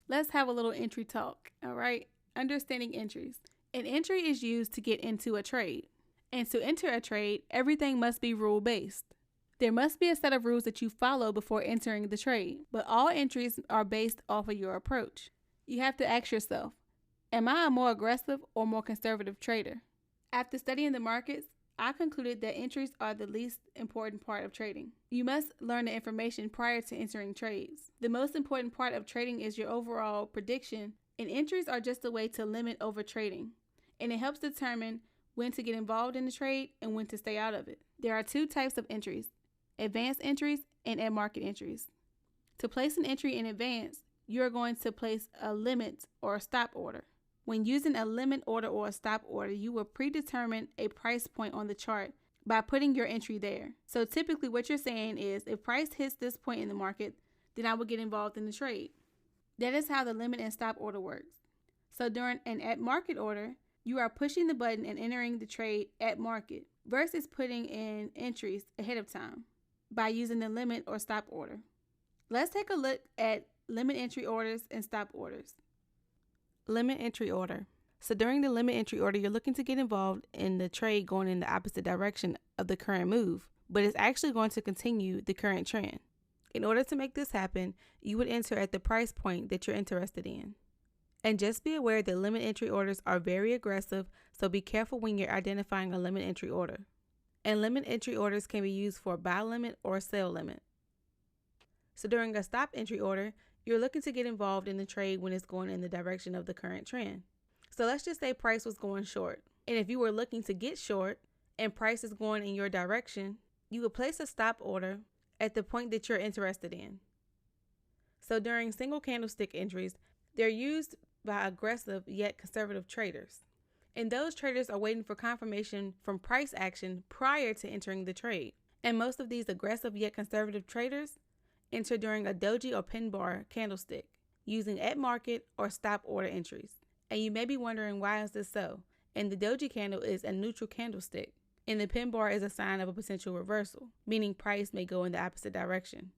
Let's have a little entry talk, all right? Understanding entries. An entry is used to get into a trade. And to enter a trade, everything must be rule-based. There must be a set of rules that you follow before entering the trade, but all entries are based off of your approach. You have to ask yourself, am I a more aggressive or more conservative trader? After studying the markets, I concluded that entries are the least important part of trading. You must learn the information prior to entering trades. The most important part of trading is your overall prediction, and entries are just a way to limit over trading, and it helps determine when to get involved in the trade and when to stay out of it. There are two types of entries: advanced entries and at market entries. To place an entry in advance, you are going to place a limit or a stop order. When using a limit order or a stop order, you will predetermine a price point on the chart by putting your entry there. So typically what you're saying is, if price hits this point in the market, then I will get involved in the trade. That is how the limit and stop order works. So during an at market order, you are pushing the button and entering the trade at market versus putting in entries ahead of time by using the limit or stop order. Let's take a look at limit entry orders and stop orders. Limit entry order. So during the limit entry order, you're looking to get involved in the trade going in the opposite direction of the current move, but it's actually going to continue the current trend. In order to make this happen, you would enter at the price point that you're interested in. And just be aware that limit entry orders are very aggressive, so be careful when you're identifying a limit entry order. And limit entry orders can be used for buy limit or sell limit. So during a stop entry order, you're looking to get involved in the trade when it's going in the direction of the current trend. So let's just say price was going short. And if you were looking to get short and price is going in your direction, you would place a stop order at the point that you're interested in. So during single candlestick entries, they're used by aggressive yet conservative traders. And those traders are waiting for confirmation from price action prior to entering the trade. And most of these aggressive yet conservative traders enter during a doji or pin bar candlestick using at market or stop order entries. And you may be wondering, why is this so? And the doji candle is a neutral candlestick, and the pin bar is a sign of a potential reversal, meaning price may go in the opposite direction.